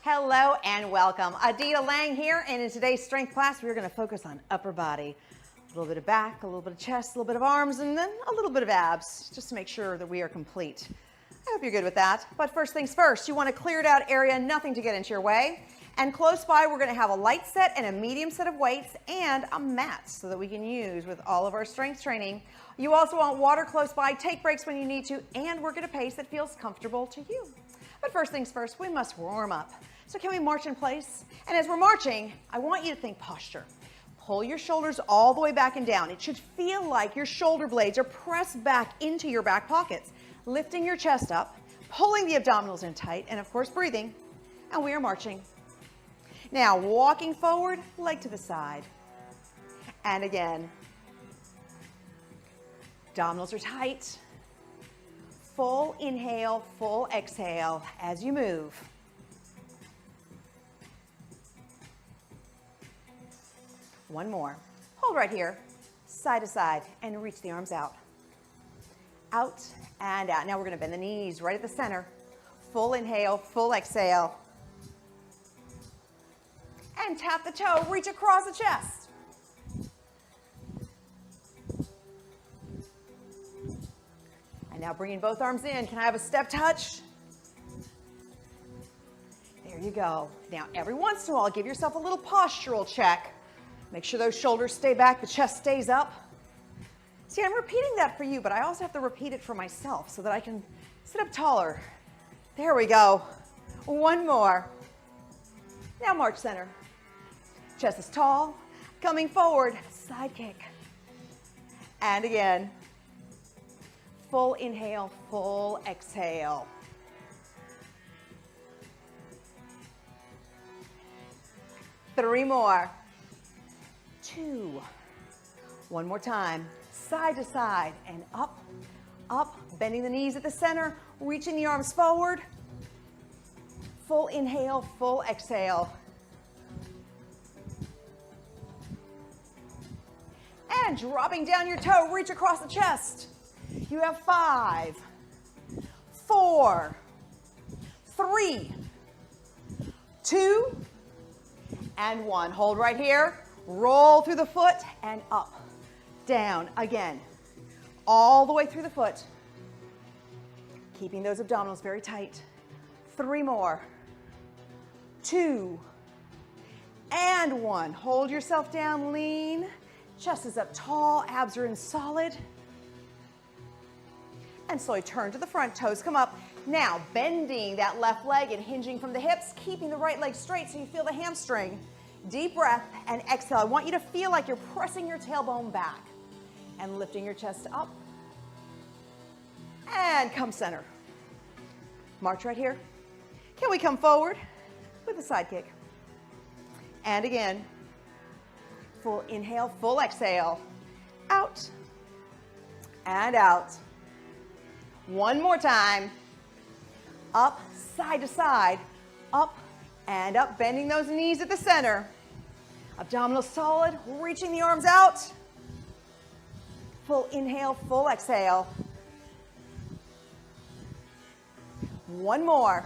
Hello and welcome. Adita Lang here, and in today's strength class, we're going to focus on upper body. A little bit of back, a little bit of chest, a little bit of arms, and then a little bit of abs, just to make sure that we are complete. I hope you're good with that. But first things first, you want a cleared out area, nothing to get into your way. And close by, we're going to have a light set and a medium set of weights and a mat so that we can use with all of our strength training. You also want water close by, take breaks when you need to, and work at a pace that feels comfortable to you. But first things first, we must warm up. So can we march in place? And as we're marching, I want you to think posture. Pull your shoulders all the way back and down. It should feel like your shoulder blades are pressed back into your back pockets, lifting your chest up, pulling the abdominals in tight, and of course breathing, and we are marching. Now walking forward, leg to the side, and again. Abdominals are tight. Full inhale, full exhale as you move. One more. Hold right here, side to side, and reach the arms out. Out and out. Now we're going to bend the knees right at the center. Full inhale, full exhale. And tap the toe, reach across the chest. And now bringing both arms in. Can I have a step touch? There you go. Now every once in a while, give yourself a little postural check. Make sure those shoulders stay back, the chest stays up. See, I'm repeating that for you, but I also have to repeat it for myself so that I can sit up taller. There we go. One more. Now march center. Chest is tall, coming forward, side kick. And again, full inhale, full exhale. Three more. Two. One more time, side to side and up, up, bending the knees at the center, reaching the arms forward. Full inhale, full exhale. And dropping down your toe, reach across the chest. You have 5, 4, 3, 2, and 1. Hold right here. Roll through the foot and up, down again, all the way through the foot. Keeping those abdominals very tight. 3 more, 2, and 1. Hold yourself down, lean. Chest is up tall, abs are in solid. And slowly turn to the front, toes come up. Now bending that left leg and hinging from the hips, keeping the right leg straight so you feel the hamstring. Deep breath and exhale. I want you to feel like you're pressing your tailbone back and lifting your chest up. And come center. March right here. Can we come forward with a side kick? And again. Full inhale, full exhale. Out and out. One more time. Up, side to side. Up and up, bending those knees at the center. Abdominals solid, reaching the arms out. Full inhale, full exhale. One more.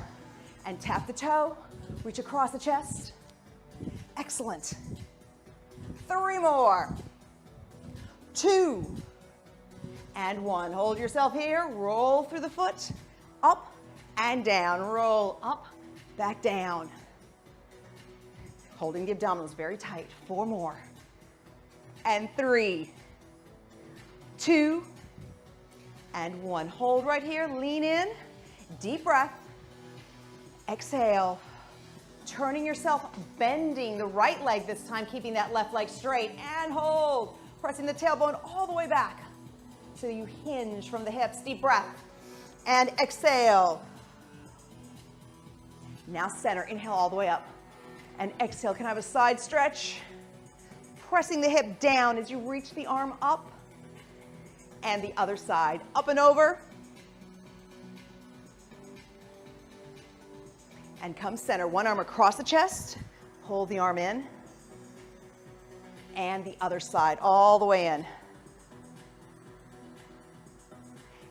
And tap the toe, reach across the chest. Excellent. 3 more. 2, and 1. Hold yourself here, roll through the foot, up and down. Roll up, back down. Holding the abdominals very tight. 4 more. And 3, 2, and 1. Hold right here, lean in, deep breath. Exhale. Turning yourself, bending the right leg this time, keeping that left leg straight, and hold. Pressing the tailbone all the way back so you hinge from the hips. Deep breath. And exhale. Now center. Inhale all the way up. And exhale. Can I have a side stretch? Pressing the hip down as you reach the arm up. And the other side. Up and over. And come center. One arm across the chest. Hold the arm in. And the other side. All the way in.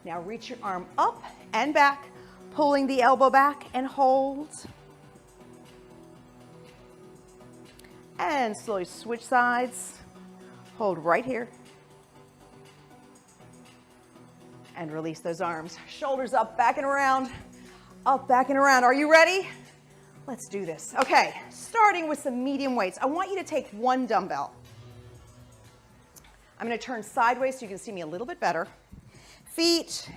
Now reach your arm up and back. Pulling the elbow back and hold. And slowly switch sides. Hold right here. And release those arms. Shoulders up, back and around. Up, back and around. Are you ready? Let's do this. Okay, starting with some medium weights. I want you to take one dumbbell. I'm going to turn sideways so you can see me a little bit better. Feet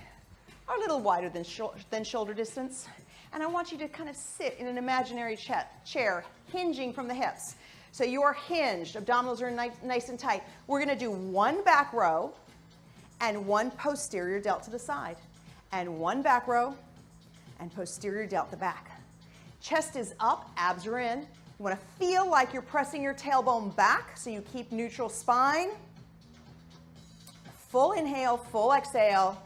are a little wider than shoulder distance. And I want you to kind of sit in an imaginary chair, hinging from the hips. So you are hinged, abdominals are nice and tight. We're going to do one back row and one posterior delt to the side. And one back row and posterior delt the back. Chest is up, abs are in. You want to feel like you're pressing your tailbone back so you keep neutral spine. Full inhale, full exhale.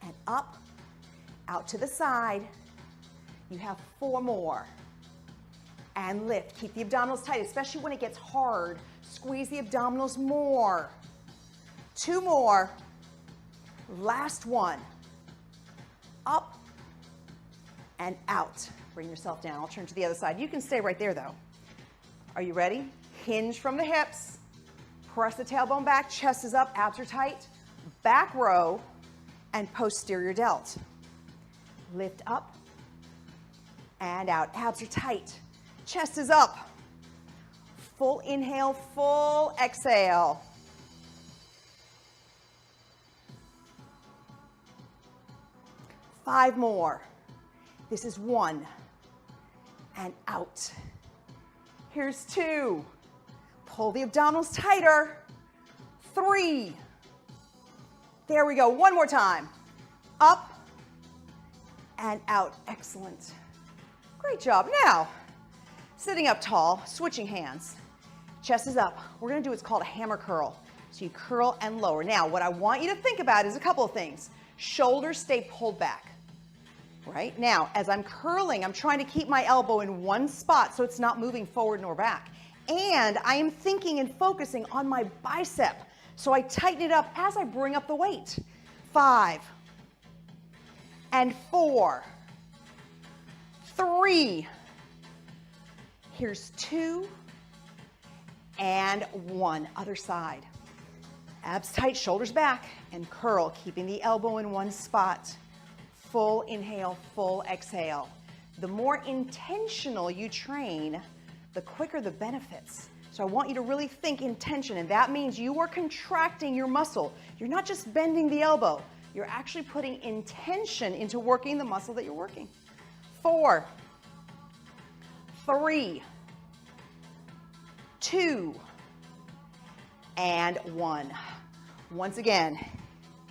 And up, out to the side. You have 4 more. And lift. Keep the abdominals tight, especially when it gets hard. Squeeze the abdominals more. 2 more. Last one. Up and out. Bring yourself down. I'll turn to the other side. You can stay right there though. Are you ready? Hinge from the hips. Press the tailbone back. Chest is up. Abs are tight. Back row and posterior delt. Lift up and out. Abs are tight. Chest is up. Full inhale, full exhale. Five more. This is 1 and out. Here's 2. Pull the abdominals tighter. 3. There we go. One more time. Up and out. Excellent. Great job. Now, sitting up tall, switching hands. Chest is up. We're going to do what's called a hammer curl. So you curl and lower. Now, what I want you to think about is a couple of things. Shoulders stay pulled back. Right? Now, as I'm curling, I'm trying to keep my elbow in one spot so it's not moving forward nor back. And I am thinking and focusing on my bicep. So I tighten it up as I bring up the weight. 5 and 4. 3. Here's 2 and 1. Other side. Abs tight, shoulders back, and curl, keeping the elbow in one spot. Full inhale, full exhale. The more intentional you train, the quicker the benefits. So I want you to really think intention, and that means you are contracting your muscle. You're not just bending the elbow. You're actually putting intention into working the muscle that you're working. 4, 3, 2, and 1. Once again,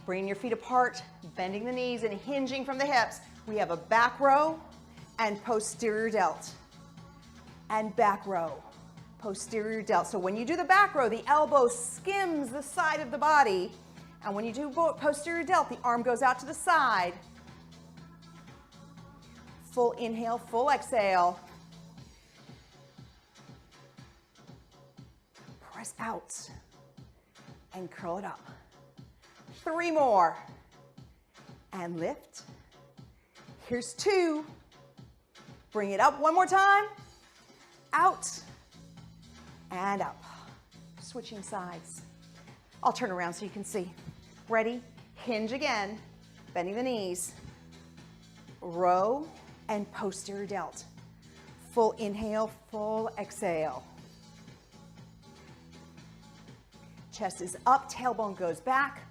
bringing your feet apart, bending the knees and hinging from the hips. We have a back row and posterior delt. And back row, posterior delt. So when you do the back row, the elbow skims the side of the body. And when you do posterior delt, the arm goes out to the side. Full inhale, full exhale. Press out and curl it up. 3 more. And lift. Here's 2. Bring it up one more time. Out and up. Switching sides. I'll turn around so you can see. Ready? Hinge again. Bending the knees. Row and posterior delt. Full inhale, full exhale. Chest is up, tailbone goes back.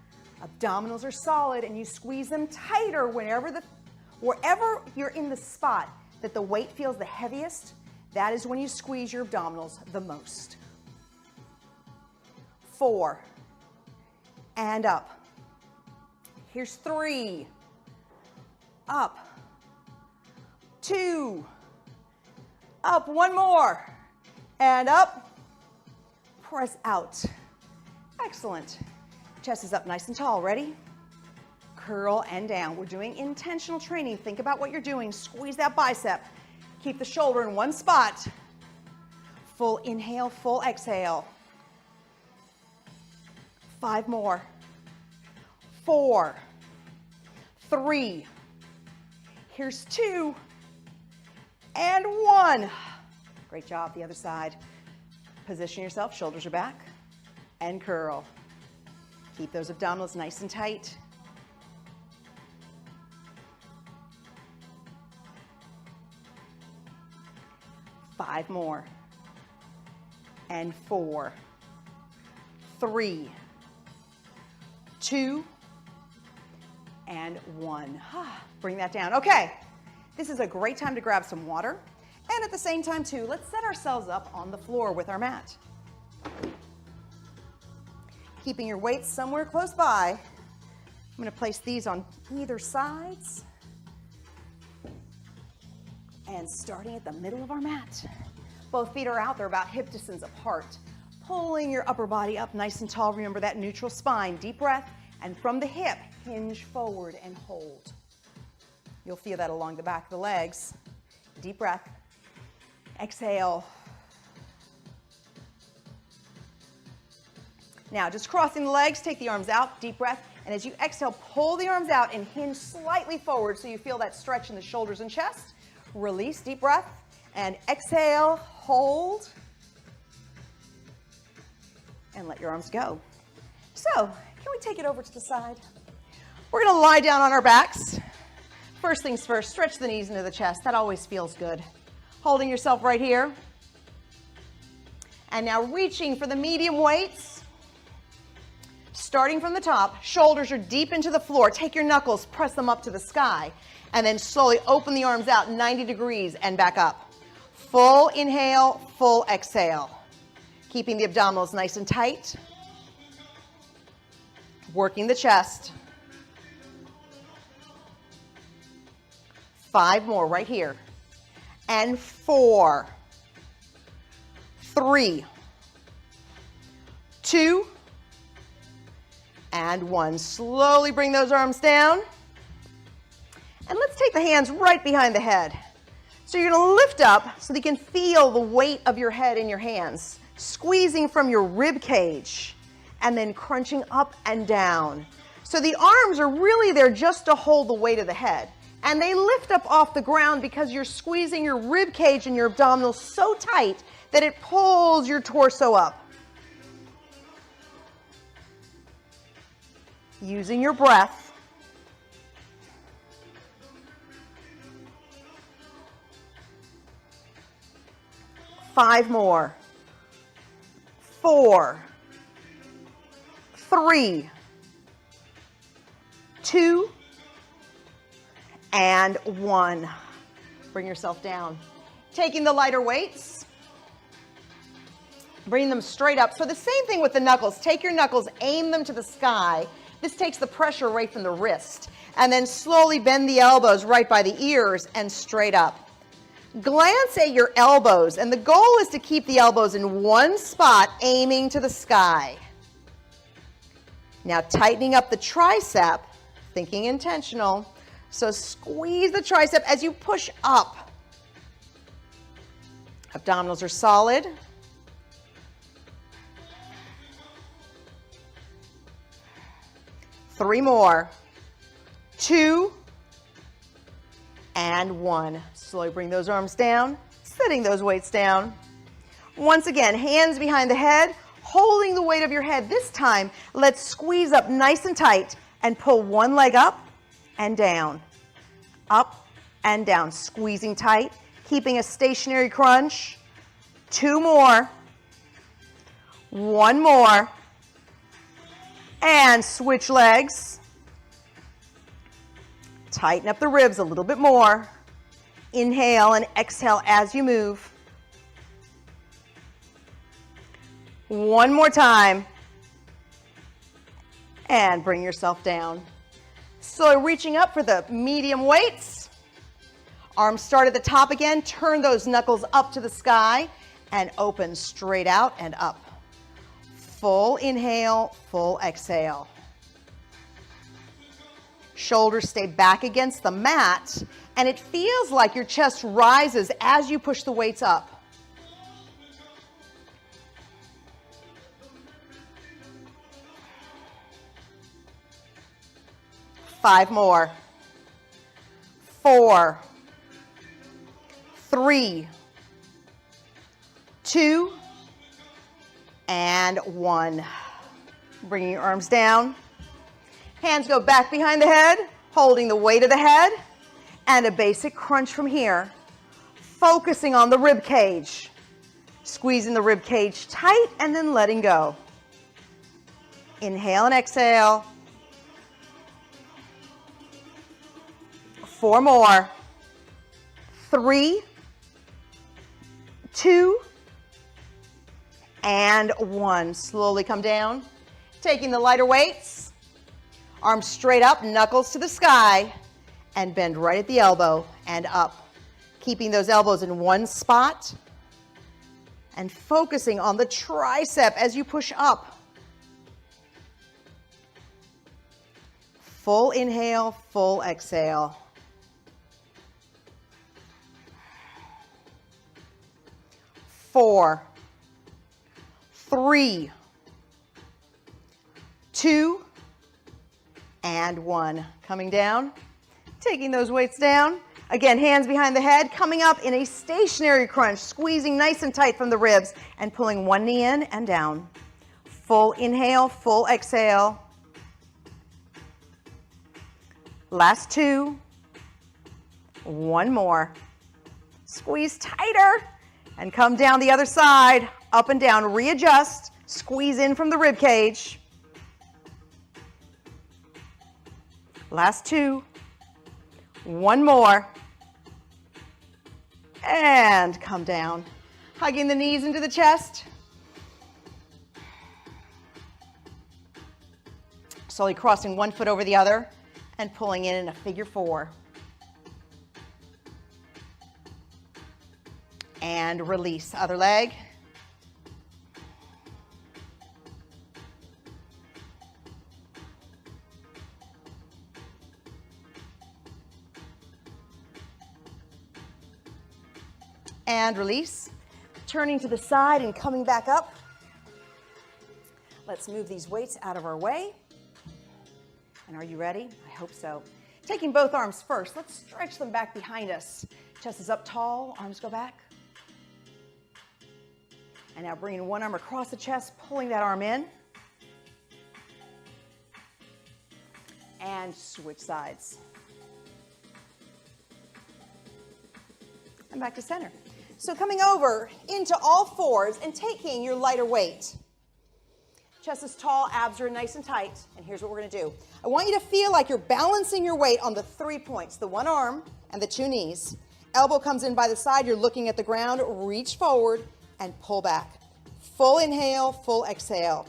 Abdominals are solid, and you squeeze them tighter wherever you're in the spot that the weight feels the heaviest. That is when you squeeze your abdominals the most. 4 and up. Here's 3. Up. 2. Up. 1 more. And up. Press out. Excellent. Chest is up nice and tall. Ready? Curl and down. We're doing intentional training. Think about what you're doing. Squeeze that bicep. Keep the shoulder in one spot. Full inhale, full exhale. 5 more. 4. 3. Here's 2. And 1. Great job. The other side. Position yourself, shoulders are back, and curl. Keep those abdominals nice and tight. Five more. And 4, 3, 2, and 1. Bring that down. Okay, this is a great time to grab some water. And at the same time, too, let's set ourselves up on the floor with our mat. Keeping your weights somewhere close by. I'm going to place these on either sides. And starting at the middle of our mat. Both feet are out, they're about hip distance apart. Pulling your upper body up nice and tall. Remember that neutral spine. Deep breath, and from the hip, hinge forward and hold. You'll feel that along the back of the legs. Deep breath. Exhale. Now, just crossing the legs, take the arms out, deep breath, and as you exhale, pull the arms out and hinge slightly forward so you feel that stretch in the shoulders and chest. Release, deep breath, and exhale, hold, and let your arms go. So, can we take it over to the side? We're going to lie down on our backs. First things first, stretch the knees into the chest. That always feels good. Holding yourself right here. And now reaching for the medium weights. Starting from the top, shoulders are deep into the floor. Take your knuckles, press them up to the sky, and then slowly open the arms out 90 degrees and back up. Full inhale, full exhale. Keeping the abdominals nice and tight. Working the chest. 5 more right here. And 4, 3, 2, and 1. Slowly bring those arms down. And let's take the hands right behind the head. So you're going to lift up so that you can feel the weight of your head in your hands, squeezing from your rib cage, and then crunching up and down. So the arms are really there just to hold the weight of the head. And they lift up off the ground because you're squeezing your rib cage and your abdominals so tight that it pulls your torso up. Using your breath. 5 more. 4, 3, 2, and 1. Bring yourself down. Taking the lighter weights, bring them straight up. So the same thing with the knuckles. Take your knuckles, aim them to the sky. This takes the pressure away from the wrist. And then slowly bend the elbows right by the ears and straight up. Glance at your elbows, and the goal is to keep the elbows in one spot, aiming to the sky. Now tightening up the tricep, thinking intentional. So squeeze the tricep as you push up. Abdominals are solid. Three more. 2, and 1. Slowly bring those arms down, setting those weights down. Once again, hands behind the head, holding the weight of your head. This time, let's squeeze up nice and tight and pull one leg up and down. Up and down, squeezing tight, keeping a stationary crunch. 2 more. 1 more. And switch legs. Tighten up the ribs a little bit more. Inhale and exhale as you move. 1 more time. And bring yourself down. So reaching up for the medium weights. Arms start at the top again. Turn those knuckles up to the sky and open straight out and up. Full inhale, full exhale. Shoulders stay back against the mat, and it feels like your chest rises as you push the weights up. Five more. 4, 3, 2, and 1. Bringing your arms down. Hands go back behind the head, holding the weight of the head, and a basic crunch from here. Focusing on the rib cage. Squeezing the rib cage tight and then letting go. Inhale and exhale. 4 more. 3, 2, and 1. Slowly come down. Taking the lighter weights. Arms straight up, knuckles to the sky, and bend right at the elbow and up. Keeping those elbows in one spot and focusing on the tricep as you push up. Full inhale, full exhale. 4, 3, 2, and 1. Coming down, taking those weights down. Again, hands behind the head, coming up in a stationary crunch, squeezing nice and tight from the ribs and pulling one knee in and down. Full inhale, full exhale. Last 2. 1 more. Squeeze tighter and come down the other side, up and down, readjust, squeeze in from the rib cage. Last 2. 1 more. And come down. Hugging the knees into the chest. Slowly crossing one foot over the other and pulling in a figure 4. And release. Other leg. And release. Turning to the side and coming back up. Let's move these weights out of our way. And are you ready? I hope so. Taking both arms first, let's stretch them back behind us. Chest is up tall, arms go back. And now bringing one arm across the chest, pulling that arm in. And switch sides. And back to center. So coming over into all fours and taking your lighter weight. Chest is tall, abs are nice and tight, and here's what we're going to do. I want you to feel like you're balancing your weight on the 3 points, the one arm and the 2 knees. Elbow comes in by the side, you're looking at the ground, reach forward and pull back. Full inhale, full exhale.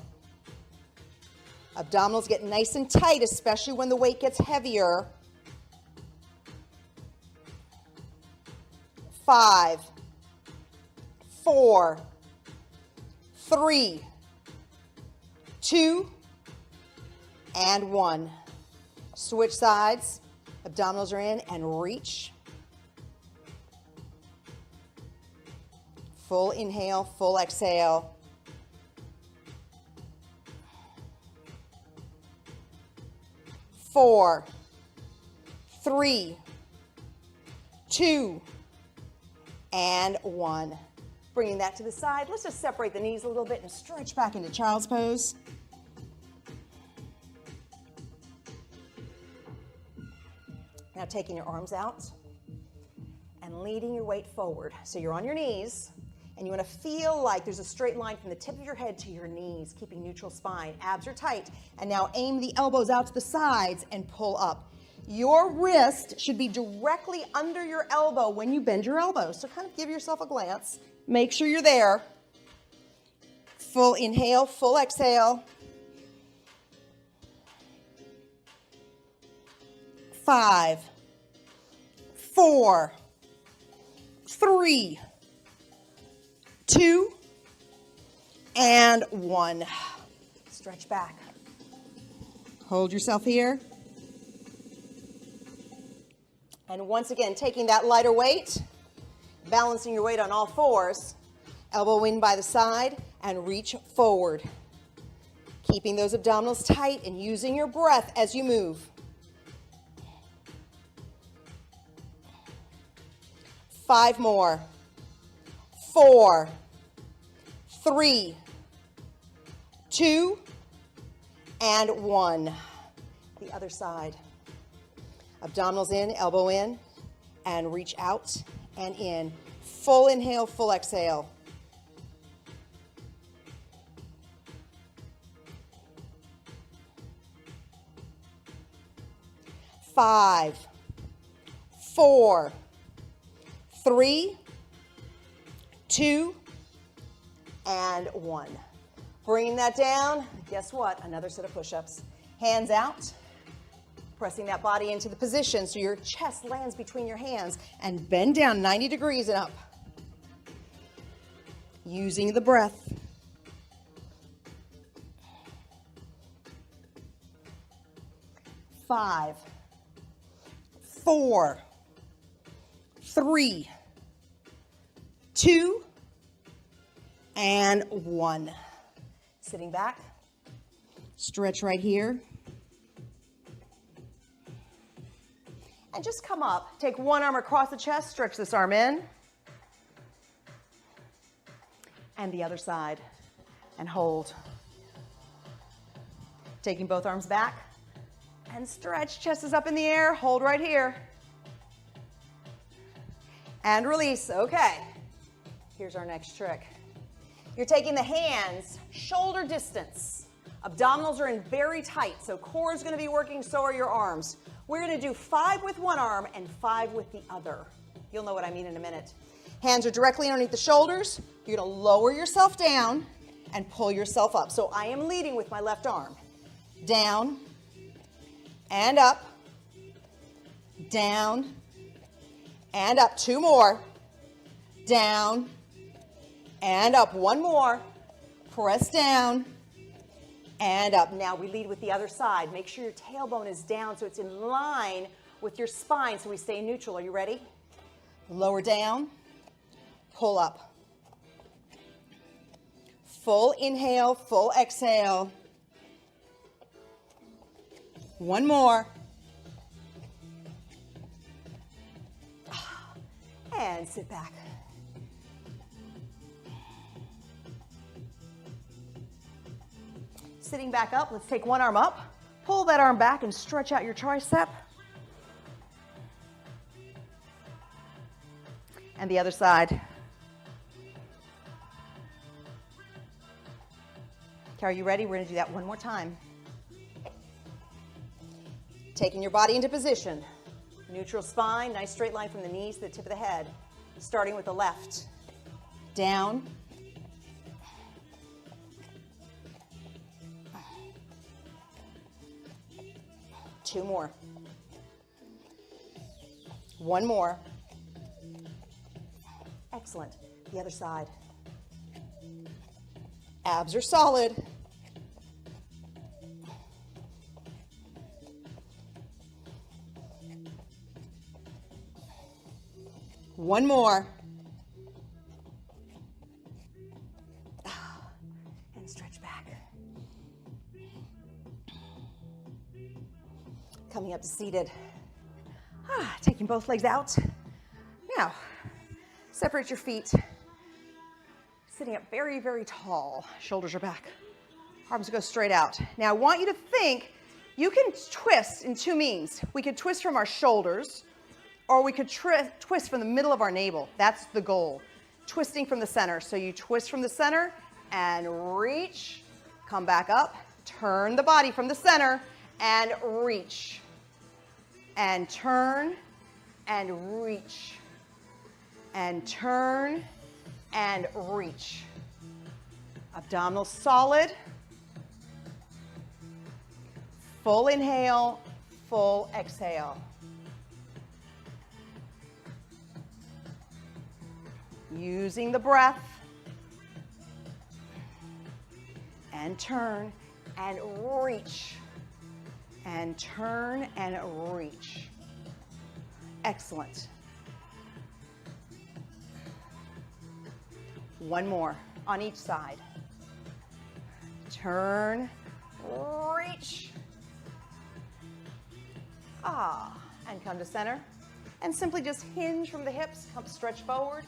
Abdominals get nice and tight, especially when the weight gets heavier. 5, 4, 3, 2, and 1. Switch sides. Abdominals are in and reach. Full inhale, full exhale. 4, 3, 2, and 1. Bringing that to the side. Let's just separate the knees a little bit and stretch back into child's pose. Now taking your arms out and leading your weight forward. So you're on your knees and you want to feel like there's a straight line from the tip of your head to your knees, keeping neutral spine. Abs are tight. And now aim the elbows out to the sides and pull up. Your wrist should be directly under your elbow when you bend your elbow. So kind of give yourself a glance. Make sure you're there. Full inhale, full exhale. 5, 4, 3, 2, and 1. Stretch back. Hold yourself here. And once again, taking that lighter weight, balancing your weight on all fours, elbow in by the side, and reach forward. Keeping those abdominals tight and using your breath as you move. 5 more. 4, 3, 2, and 1. The other side. Abdominals in, elbow in, and reach out and in. Full inhale, full exhale. 5, 4, 3, 2, and 1. Bringing that down, guess what? Another set of push-ups. Hands out, pressing that body into the position so your chest lands between your hands, and bend down 90 degrees and up. Using the breath. 5, 4, 3, 2, and 1. Sitting back. Stretch right here. And just come up. Take one arm across the chest. Stretch this arm in. And the other side. And hold. Taking both arms back. And stretch. Chest is up in the air. Hold right here. And release. Okay. Here's our next trick. You're taking the hands shoulder distance. Abdominals are in very tight, so core is going to be working, so are your arms. We're going to do 5 with one arm and 5 with the other. You'll know what I mean in a minute. Hands are directly underneath the shoulders. You're going to lower yourself down and pull yourself up. So I am leading with my left arm. Down and up. Down and up. 2 more. Down and up. 1 more. Press down and up. Now we lead with the other side. Make sure your tailbone is down so it's in line with your spine so we stay neutral. Are you ready? Lower down, pull up. Full inhale, full exhale. 1 more. And sit back. Sitting back up, let's take one arm up. Pull that arm back and stretch out your tricep. And the other side. Okay, are you ready? We're going to do that one more time. Taking your body into position. Neutral spine, nice straight line from the knees to the tip of the head. Starting with the left. Down. Two more. 1 more. Excellent. The other side. Abs are solid. One more. And stretch back. Coming up to seated. Taking both legs out. Now, separate your feet. Sitting up very, very tall. Shoulders are back. Arms go straight out. Now, I want you to think you can twist in 2 means. We could twist from our shoulders, or we could twist from the middle of our navel. That's the goal. Twisting from the center. So you twist from the center and reach. Come back up. Turn the body from the center and reach. And turn and reach. And turn and reach. Abdominals solid. Full inhale, full exhale. Using the breath. And turn and reach. And turn and reach. Excellent. 1 more on each side. Turn, reach. And come to center. And simply just hinge from the hips, come stretch forward.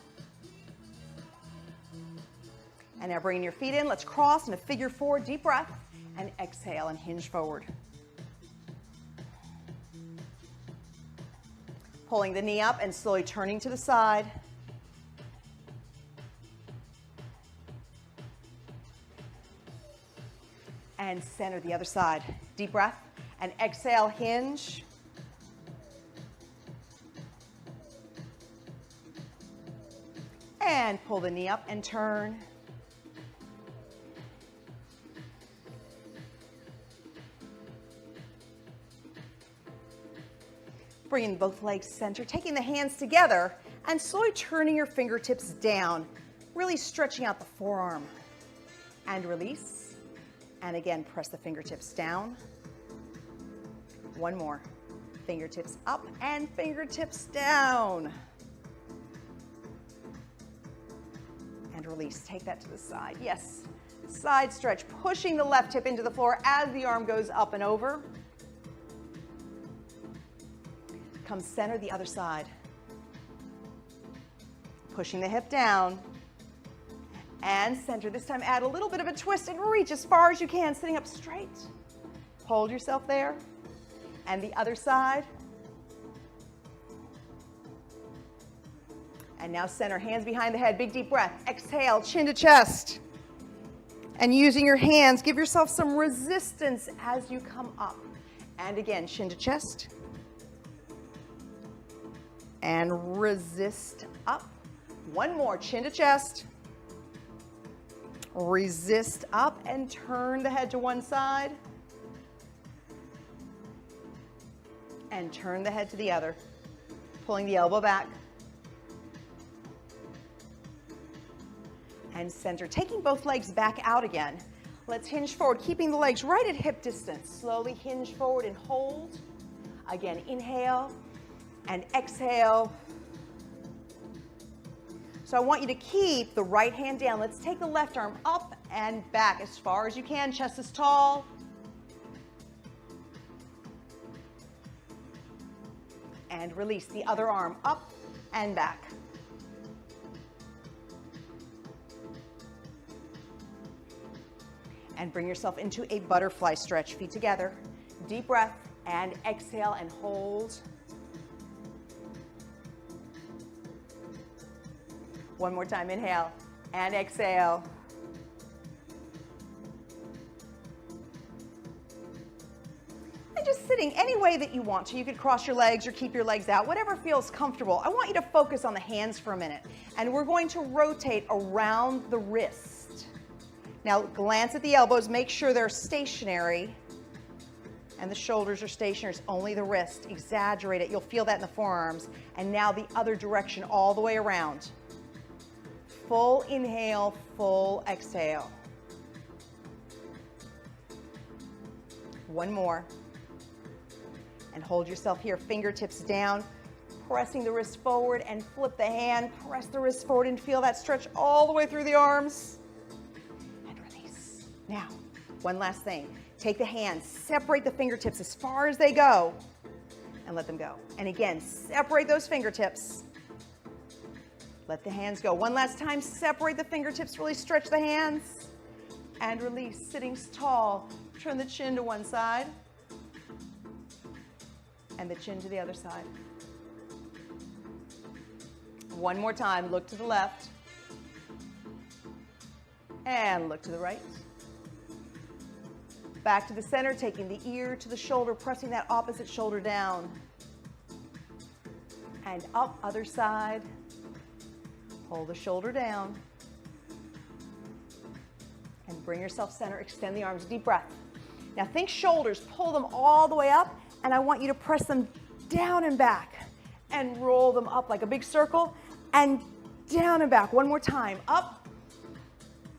And now bringing your feet in, let's cross in a figure four, deep breath, and exhale and hinge forward. Pulling the knee up and slowly turning to the side. And center the other side. Deep breath and exhale, hinge. And pull the knee up and turn. Bringing both legs center, taking the hands together and slowly turning your fingertips down, really stretching out the forearm. And release. And again, press the fingertips down. One more. Fingertips up and fingertips down. And release. Take that to the side. Yes. Side stretch, pushing the left hip into the floor as the arm goes up and over. Come center the other side. Pushing the hip down. And center. This time add a little bit of a twist and reach as far as you can, sitting up straight. Hold yourself there. And the other side. And now center, hands behind the head, big deep breath. Exhale, chin to chest. And using your hands, give yourself some resistance as you come up. And again, chin to chest. And resist up. One more, chin to chest. Resist up and turn the head to one side. And turn the head to the other. Pulling the elbow back. And center, taking both legs back out again. Let's hinge forward, keeping the legs right at hip distance. Slowly hinge forward and hold. Again, inhale. And exhale. So I want you to keep the right hand down. Let's take the left arm up and back as far as you can. Chest is tall. And release the other arm up and back. And bring yourself into a butterfly stretch. Feet together. Deep breath and exhale and hold. One more time, inhale and exhale. And just sitting any way that you want to. You could cross your legs or keep your legs out, whatever feels comfortable. I want you to focus on the hands for a minute. And we're going to rotate around the wrist. Now glance at the elbows, make sure they're stationary. And the shoulders are stationary, it's only the wrist. Exaggerate it, you'll feel that in the forearms. And now the other direction, all the way around. Full inhale, full exhale. One more. And hold yourself here, fingertips down, pressing the wrist forward and flip the hand, press the wrist forward and feel that stretch all the way through the arms. And release. Now, one last thing. Take the hands, separate the fingertips as far as they go and let them go. And again, separate those fingertips. Let the hands go. One last time, separate the fingertips, really stretch the hands. And release, sitting tall. Turn the chin to one side. And the chin to the other side. One more time, look to the left. And look to the right. Back to the center, taking the ear to the shoulder, pressing that opposite shoulder down. And up, other side. Hold the shoulder down. And bring yourself center, extend the arms, deep breath. Now think shoulders, pull them all the way up, and I want you to press them down and back. And roll them up like a big circle, and down and back. One more time, up,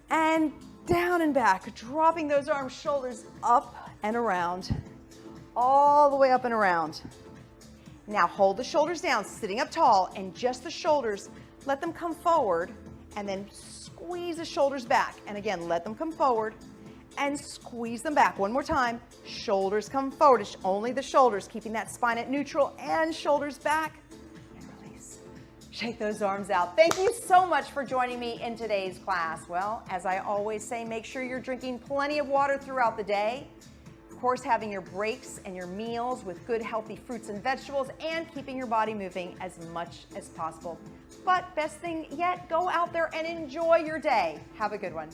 and down and back. Dropping those arms, shoulders up and around. All the way up and around. Now hold the shoulders down, sitting up tall, and just the shoulders, let them come forward, and then squeeze the shoulders back. And again, let them come forward, and squeeze them back. One more time, shoulders come forward. It's only the shoulders, keeping that spine at neutral, and shoulders back, and release. Shake those arms out. Thank you so much for joining me in today's class. Well, as I always say, make sure you're drinking plenty of water throughout the day. Of course, having your breaks and your meals with good, healthy fruits and vegetables, and keeping your body moving as much as possible. But best thing yet, go out there and enjoy your day. Have a good one.